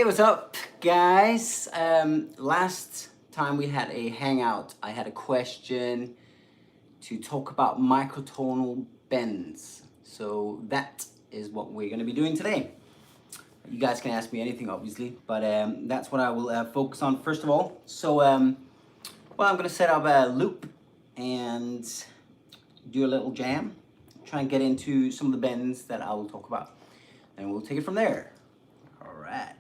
what's up, guys? Last time we had a hangout, I had a question to talk about microtonal bends. So that is what we're going to be doing today. You guys can ask me anything, obviously, but that's what I will focus on first of all. So, well, I'm going to set up a loop and do a little jam, try and get into some of the bends that I will talk about, and we'll take it from there. All right.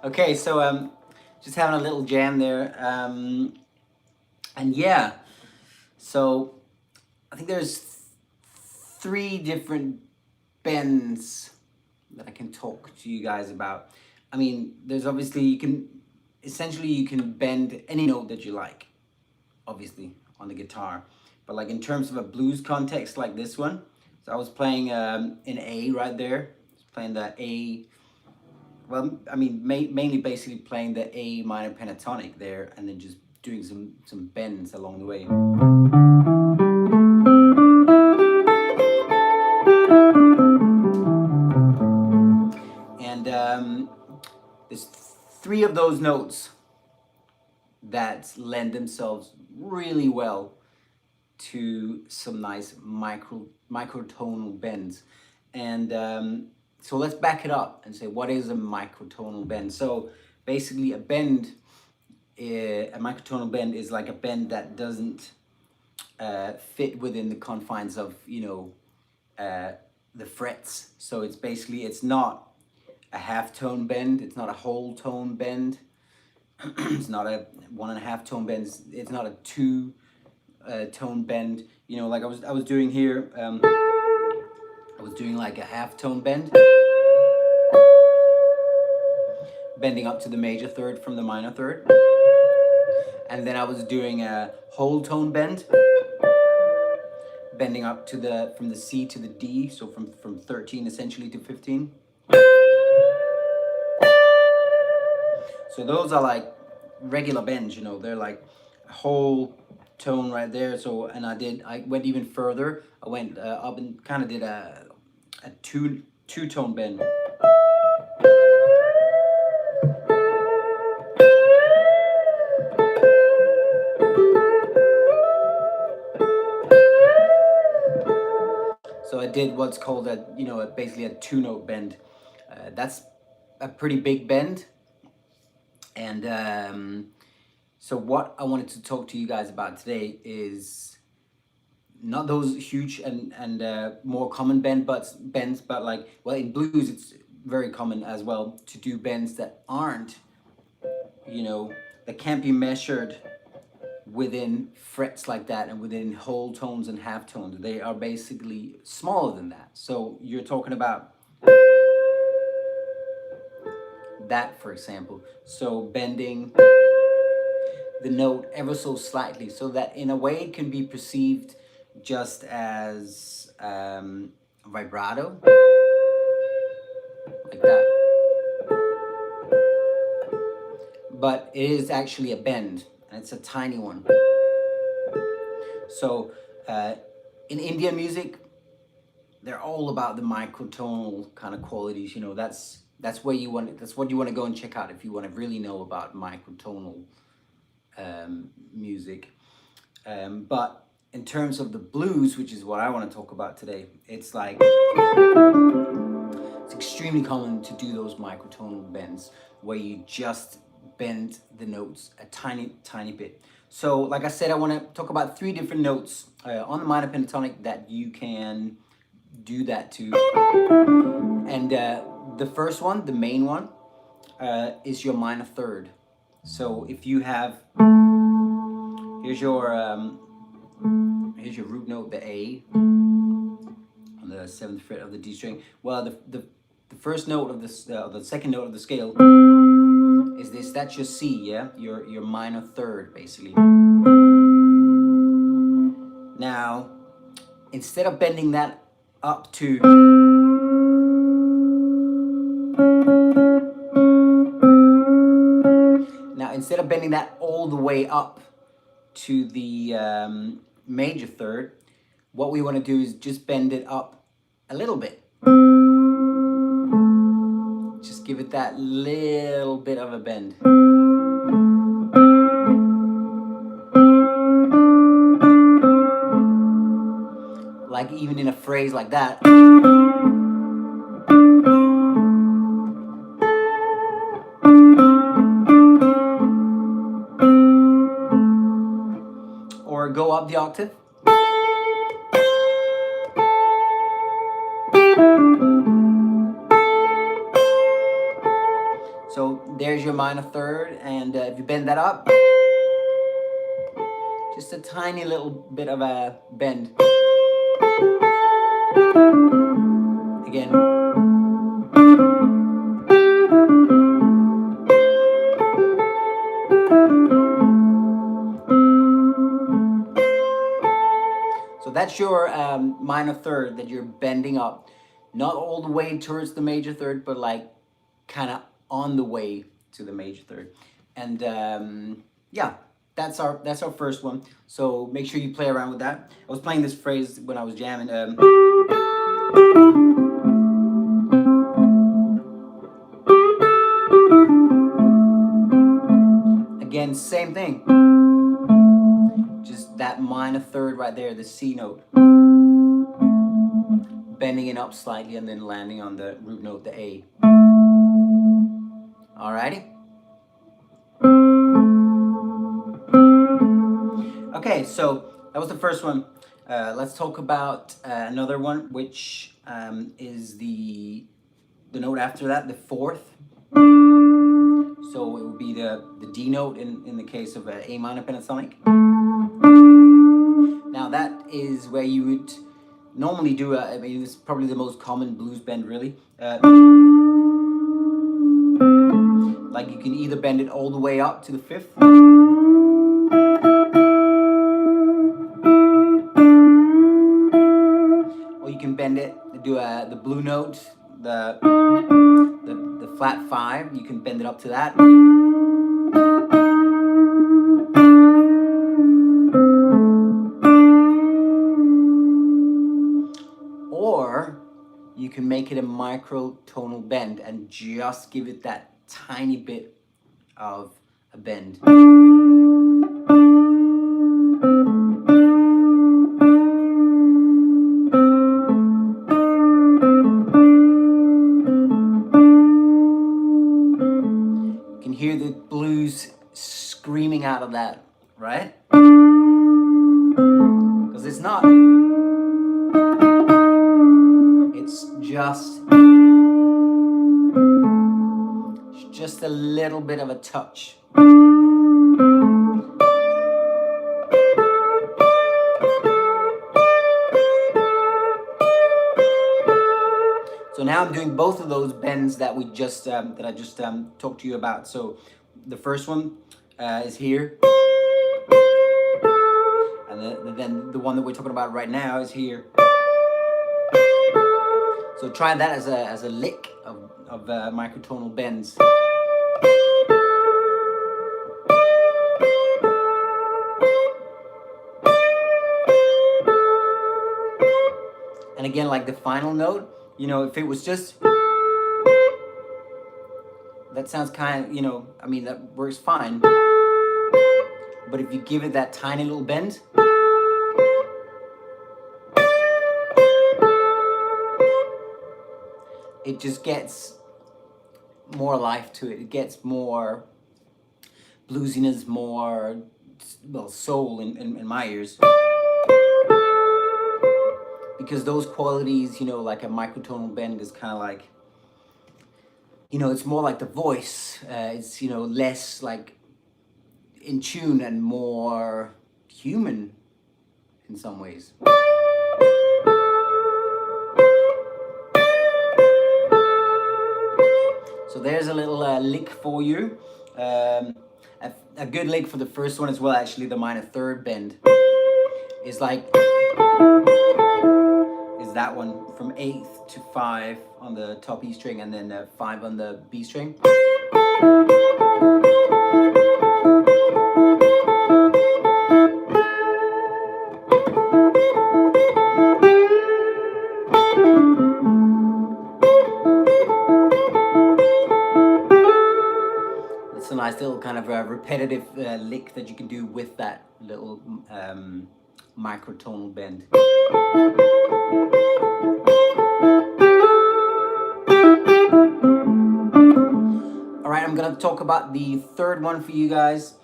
Okay, so just having a little jam there. And yeah, so I think there's three different bends that I can talk to you guys about. I mean, there's obviously, you can bend any note that you like, obviously, on the guitar. But like in terms of a blues context like this one, so I was playing an A right there. I was playing the A, well, I mean, mainly basically playing the A minor pentatonic there, and then just doing some bends along the way. And there's three of those notes that lend themselves really well to some nice microtonal bends. And so let's back it up and say, what is a microtonal bend? So basically a microtonal bend is like a bend that doesn't fit within the confines of, the frets. So it's basically, it's not a half tone bend, it's not a whole tone bend, it's not a 1.5 tone bend, it's not a 2 tone bend. Like I was doing here, I was doing like a half tone bend, bending up to the major third from the minor third, and then I was doing a whole tone bend, bending up to from the C to the D, so from 13 essentially to 15. So those are like regular bends, they're like a whole tone right there. So, and I went even further. I went up and kind of did a two tone bend. So I did what's called basically a 2-note bend. That's a pretty big bend. And so what I wanted to talk to you guys about today is not those huge and more common bends, but like, well, in blues it's very common as well to do bends that aren't, that can't be measured within frets like that and within whole tones and half tones. They are basically smaller than that. So you're talking about that, for example. So bending the note ever so slightly so that in a way it can be perceived just as vibrato, like that. But it is actually a bend, and it's a tiny one. So in Indian music, they're all about the microtonal kind of qualities. That's where that's what you want to go and check out if you want to really know about microtonal music. But in terms of the blues, which is what I want to talk about today, it's like it's extremely common to do those microtonal bends where you just bend the notes a tiny bit. So like I said, I want to talk about 3 different notes on the minor pentatonic that you can do that to. And the first one, the main one, is your minor third. So if you have, here's your root note, the A, on the 7th fret of the D string. Well, the first note of this, the second note of the scale is this. That's your C, yeah, your minor third, basically. Now, instead of bending that up to, instead of bending that all the way up to the major third, what we want to do is just bend it up a little bit. Just give it that little bit of a bend. Like even in a phrase like that. Or go up the octave. So there's your minor third, and if you bend that up, just a tiny little bit of a bend. Again. So that's your minor third that you're bending up. Not all the way towards the major third, but like kind of on the way to the major third. And yeah, that's our first one. So make sure you play around with that. I was playing this phrase when I was jamming. Again, same thing. Just that minor third right there, the C note. Bending it up slightly and then landing on the root note, the A. Alrighty? Okay, so that was the first one. Let's talk about another one, which is the note after that, the fourth. So it would be the D note in the case of A minor pentatonic. Now that is where you would normally do I mean, it's probably the most common blues bend, really. Like you can either bend it all the way up to the fifth, or you can bend it, do the blue note, the flat 5, you can bend it up to that. Or you can make it a microtonal bend and just give it that tiny bit of a bend. You can hear the blues screaming out of that, right? Because it's not. It's just a little bit of a touch. So now I'm doing both of those bends that we just that I just talked to you about. So the first one is here, and then the one that we're talking about right now is here. So try that as a lick of microtonal bends. And again, like the final note, you know, if it was just, that sounds kind of, you know, I mean, that works fine. But if you give it that tiny little bend, it just gets more life to it. It gets more bluesiness, more, well, soul in my ears. Because those qualities, you know, like a microtonal bend is kind of like, you know, it's more like the voice. It's, you know, less like in tune and more human in some ways. So there's a little lick for you. A good lick for the first one as well, actually, the minor third bend, is like, is that one from 8th to 5 on the top E string and then 5 on the B string. It's a nice little kind of repetitive lick that you can do with that little microtonal bend. All right, I'm gonna talk about the third one for you guys.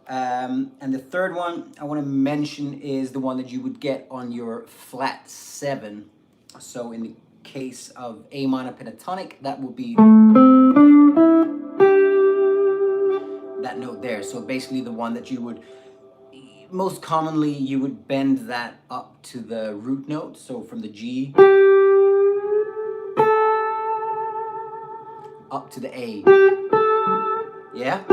And the third one I want to mention is the one that you would get on your flat 7. So in the case of A minor pentatonic, that would be that note there. So basically the one that you would, most commonly you would bend that up to the root note. So from the G up to the A. Yeah?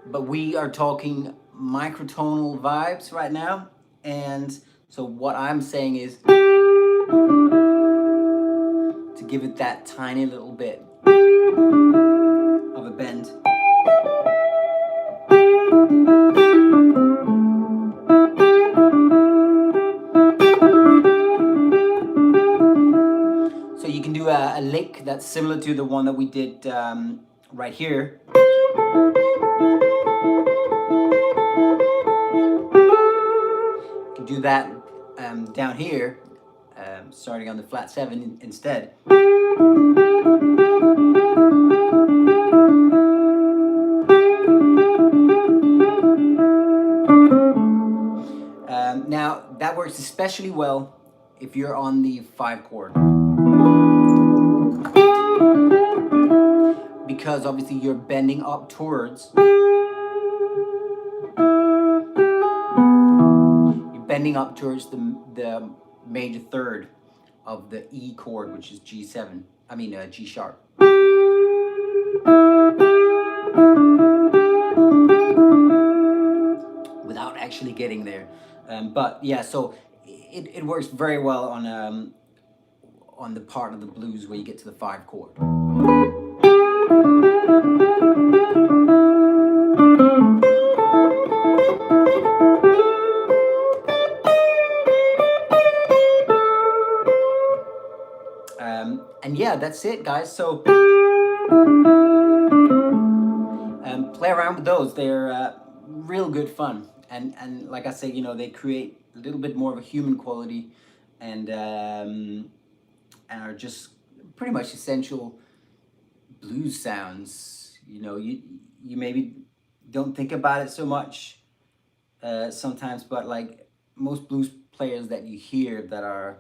But we are talking microtonal vibes right now. And so what I'm saying is to give it that tiny little bit of a bend. So you can do a lick that's similar to the one that we did right here. You can do that down here, starting on the flat 7 instead. Now, that works especially well if you're on the 5 chord. Because obviously you're bending up towards, the major third of the E chord, which is G7, G sharp. Without actually getting there. But yeah, so it works very well on the part of the blues where you get to the 5 chord. And yeah, that's it, guys. So play around with those. They're real good fun. And like I say, they create a little bit more of a human quality, and are just pretty much essential blues sounds. You maybe don't think about it so much sometimes, but like most blues players that you hear that are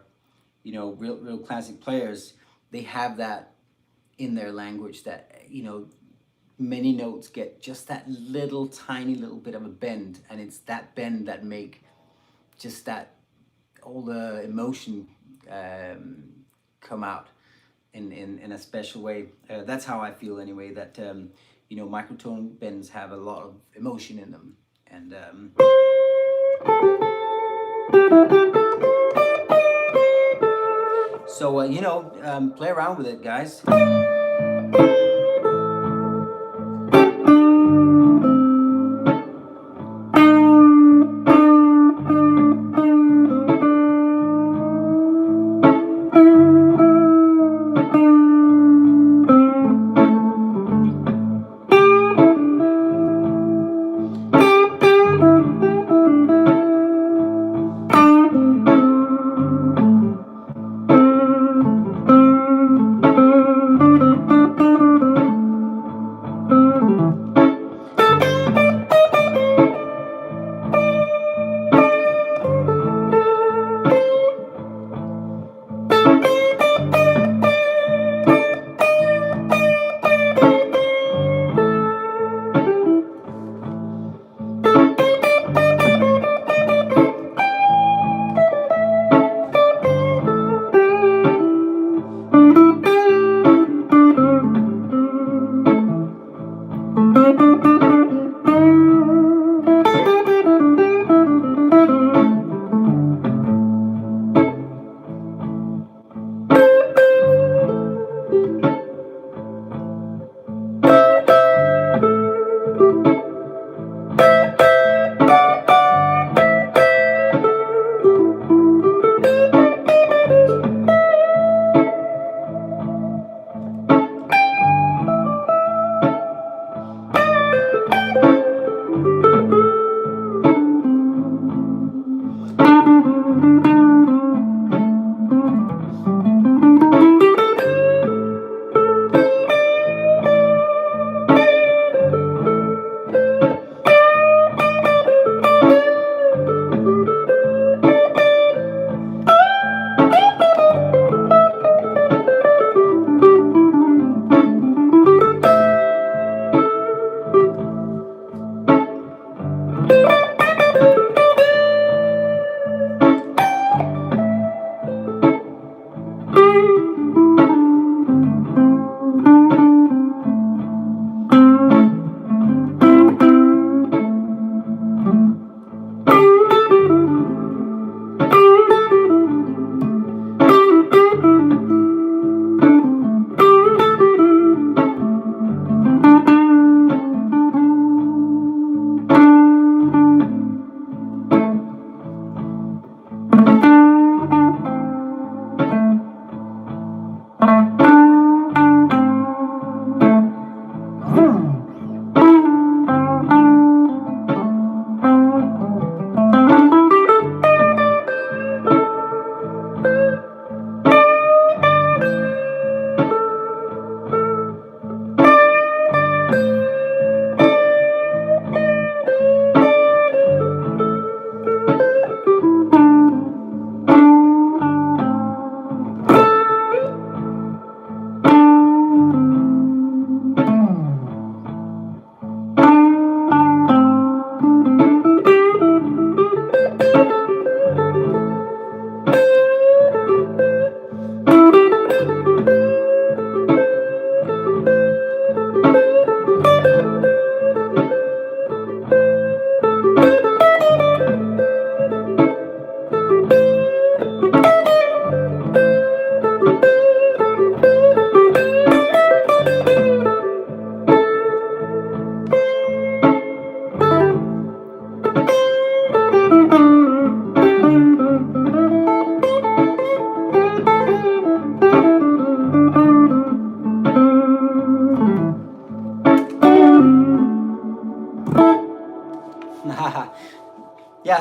real classic players, they have that in their language, that many notes get just that little tiny little bit of a bend, and it's that bend that make just that all the emotion come out in a special way. That's how I feel anyway, that microtone bends have a lot of emotion in them. And so play around with it, guys.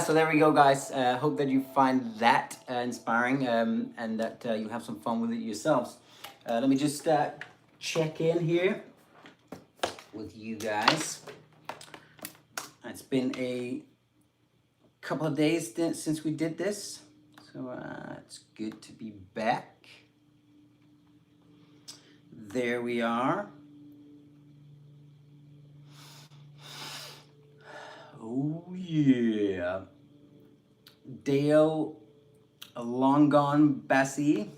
so there we go, guys. Hope that you find that inspiring and that you have some fun with it yourselves. Let me just check in here with you guys. It's been a couple of days since we did this, so it's good to be back. There we are. Oh yeah. Dale Long Gone Bessie.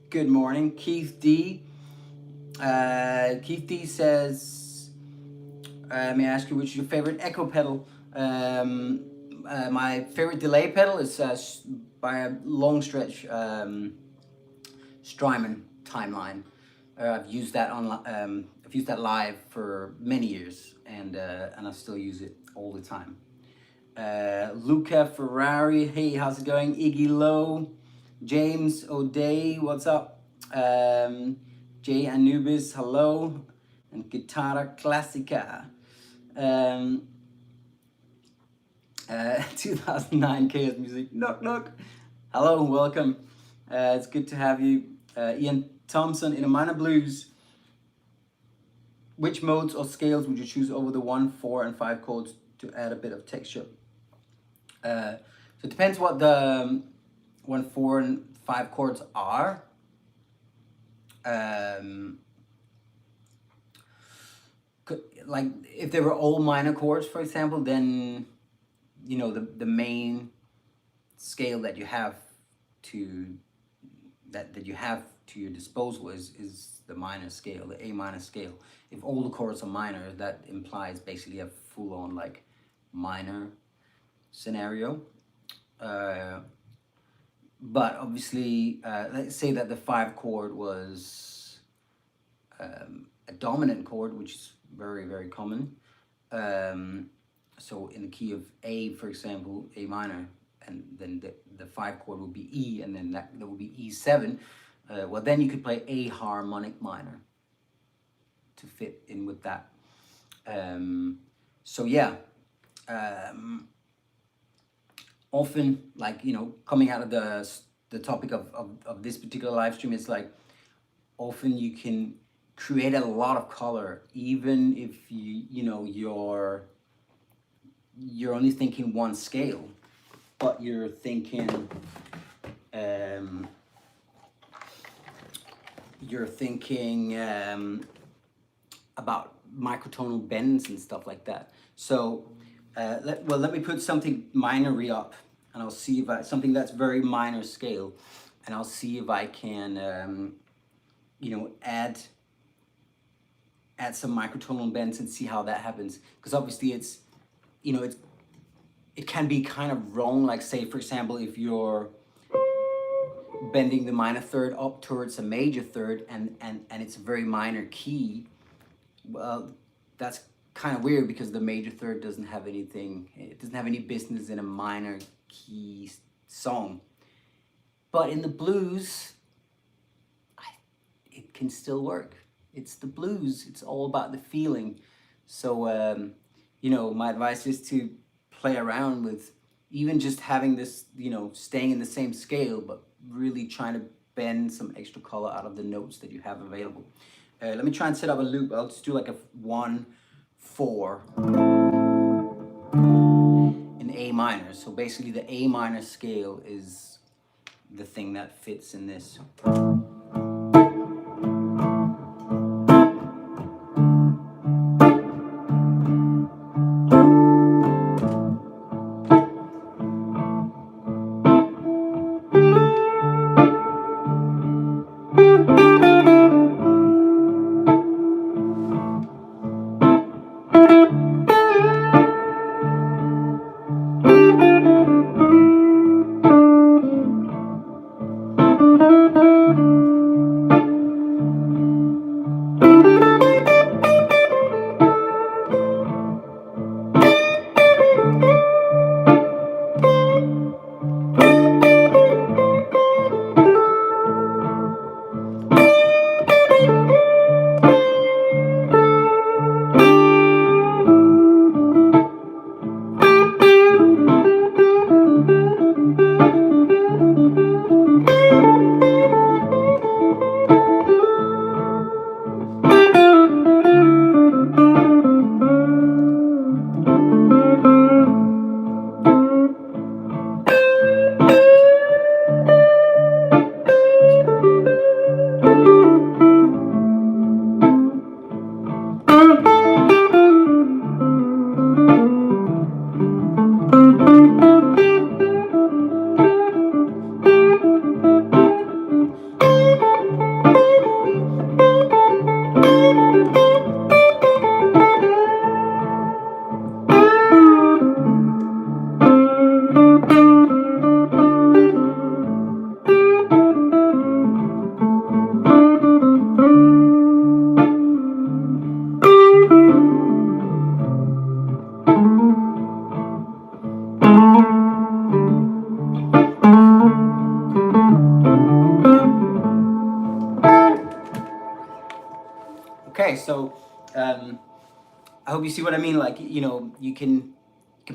Good morning. Keith D. Keith D says, may I ask you which is your favorite echo pedal? My favorite delay pedal is by a long stretch Strymon Timeline. I've used that I've used that live for many years, and I still use it all the time. Luca Ferrari, hey, how's it going? Iggy Lowe, James O'Day, what's up? Jay Anubis, hello, and Guitarra Classica. 2009 Chaos Music, knock knock. Hello, welcome. It's good to have you. Ian Thompson, in a minor blues, which modes or scales would you choose over the 1, 4, and 5 chords to add a bit of texture? So it depends what the 1, 4, and 5 chords are. Like if they were all minor chords, for example, then you know the main scale that you have to your disposal is the minor scale, the A minor scale. If all the chords are minor, that implies basically a full-on like minor scenario. But obviously, let's say that the 5 chord was a dominant chord, which is very, very common. So in the key of A, for example, A minor, and then the 5 chord would be E, and then that would be E7. Well, then you could play A harmonic minor to fit in with that. So yeah, often, like, you know, coming out of the topic of this particular live stream, it's like often you can create a lot of color, even if you know you're only thinking one scale, but you're thinking about microtonal bends and stuff like that. So let me put something minor re-up, and I'll see if something that's very minor scale, and I'll see if I can you know, add some microtonal bends and see how that happens. Because obviously it's, you know, it can be kind of wrong. Like, say for example, if you're bending the minor third up towards a major third and it's a very minor key, well, that's kind of weird because the major third doesn't have anything, it doesn't have any business in a minor key song. But in the blues, it can still work. It's the blues, it's all about the feeling. So you know, my advice is to play around with even just having this, you know, staying in the same scale, but really trying to bend some extra color out of the notes that you have available. Let me try and set up a loop. I'll just do like a 1, 4 in A minor. So basically the A minor scale is the thing that fits in this. so I hope you see what I mean. Like, you know, you can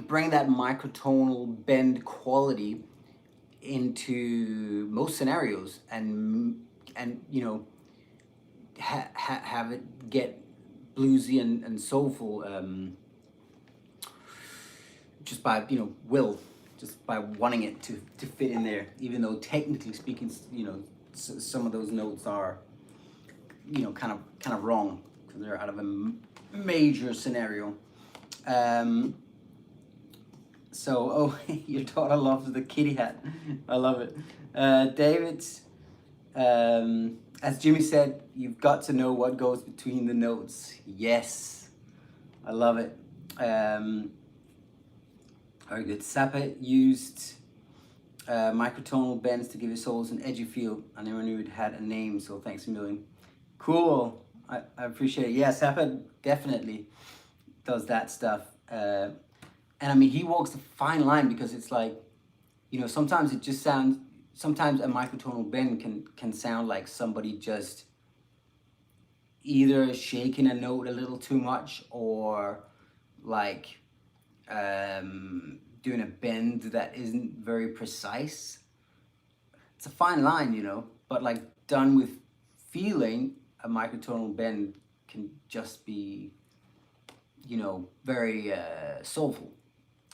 bring that microtonal bend quality into most scenarios, and you know, have it get bluesy and soulful, just by, you know, just by wanting it to fit in there, even though technically speaking, you know, some of those notes are, you know, kind of wrong because they're out of a major scenario. So, oh, your daughter loves the kitty hat. I love it. David, as Jimmy said, you've got to know what goes between the notes. Yes, I love it. Very good. Sappa used microtonal bends to give his solos an edgy feel. I never knew it had a name, so thanks a million. Cool. I appreciate it. Yeah, Sappa definitely does that stuff. And I mean, he walks the fine line, because it's like, you know, sometimes it just sounds, sometimes a microtonal bend can sound like somebody just either shaking a note a little too much, or like doing a bend that isn't very precise. It's a fine line, you know, but like done with feeling, a microtonal bend can just be, you know, very soulful,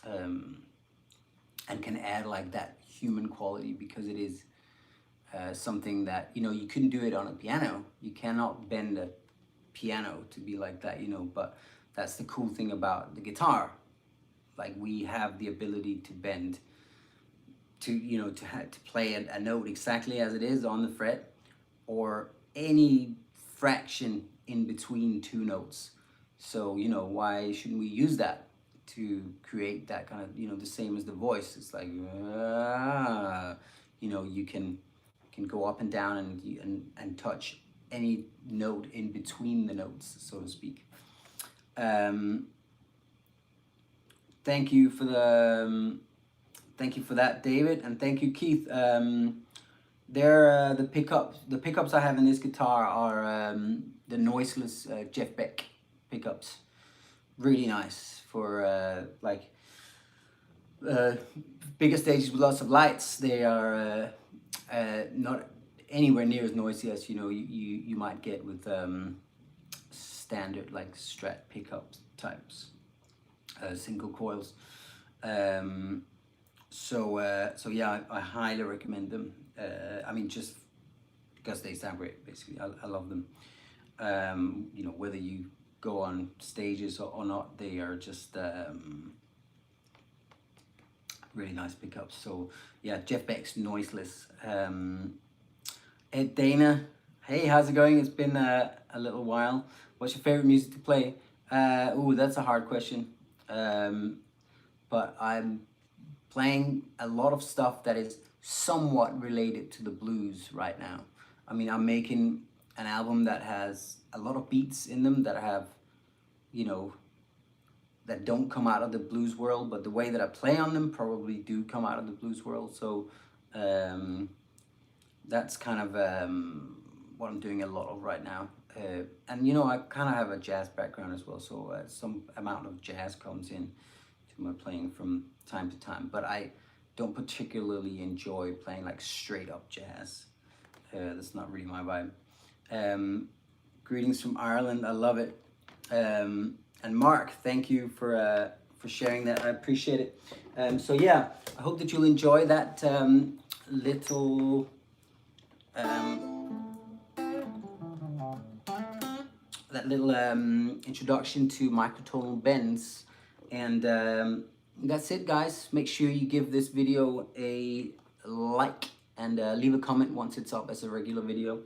and can add like that human quality, because it is something that, you know, you couldn't do it on a piano. You cannot bend a piano to be like that, you know, but that's the cool thing about the guitar. Like, we have the ability to bend, to, you know, to play a note exactly as it is on the fret, or any fraction in between two notes. So, you know, why shouldn't we use that to create that kind of, you know, the same as the voice? It's like, you know, you can go up and down, and touch any note in between the notes, so to speak. Thank you for that, David, and thank you, Keith. The pickups I have in this guitar are the noiseless Jeff Beck pickups. Really nice for like bigger stages with lots of lights. They are not anywhere near as noisy as, you know, you might get with standard like Strat pickup types. Single coils. So yeah, I highly recommend them. I mean, just because they sound great, basically. I love them. You know, whether you go on stages or not, they are just really nice pickups. So yeah, Jeff Beck's noiseless. Ed Dana, hey, how's it going? It's been a little while. What's your favorite music to play? Ooh, that's a hard question. But I'm playing a lot of stuff that is somewhat related to the blues right now. I mean, I'm making an album that has a lot of beats in them that have, you know, that don't come out of the blues world, but the way that I play on them probably do come out of the blues world. So that's kind of what I'm doing a lot of right now. And you know, I kind of have a jazz background as well, so some amount of jazz comes in to my playing from time to time, but I don't particularly enjoy playing like straight up jazz. That's not really my vibe. Greetings from Ireland, I love it. And Mark, thank you for sharing that, I appreciate it. So yeah, I hope that you'll enjoy that little introduction to microtonal bends. And that's it, guys. Make sure you give this video a like, and leave a comment once it's up as a regular video.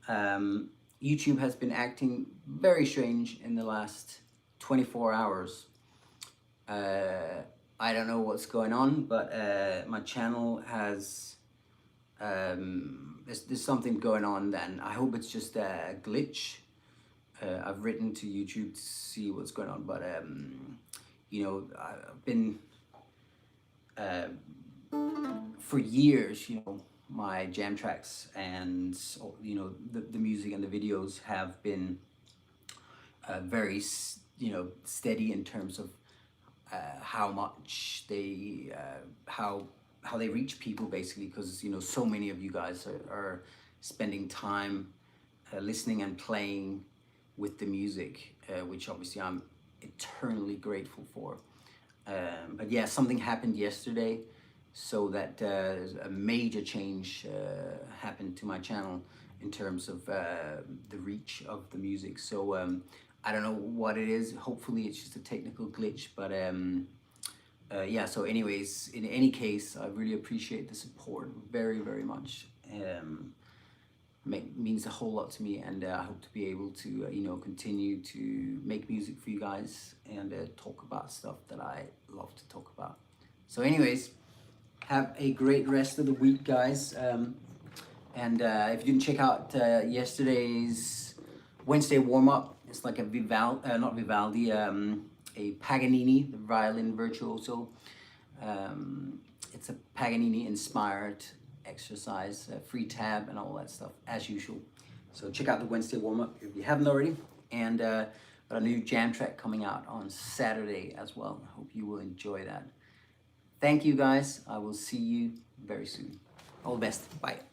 YouTube has been acting very strange in the last 24 hours. I don't know what's going on, but my channel has there's something going on. Then I hope it's just a glitch. I've written to YouTube to see what's going on, but you know, I've been for years, you know, my jam tracks and, you know, the music and the videos have been very steady in terms of how much they how they reach people, basically, because so many of you guys are spending time listening and playing with the music, which obviously I'm eternally grateful for. But yeah, something happened yesterday, so that a major change happened to my channel in terms of the reach of the music. So I don't know what it is. Hopefully it's just a technical glitch, but yeah, so anyways, in any case, I really appreciate the support very, very much. Means a whole lot to me, and I hope to be able to continue to make music for you guys and talk about stuff that I love to talk about. So anyways, have a great rest of the week, guys. And if you didn't check out yesterday's Wednesday warm-up, it's like a not Vivaldi, a Paganini, the violin virtuoso. It's a Paganini inspired exercise, free tab and all that stuff as usual. So check out the Wednesday warm-up if you haven't already. And got a new jam track coming out on Saturday as well. I hope you will enjoy that. Thank you, guys. I will see you very soon. All the best. Bye.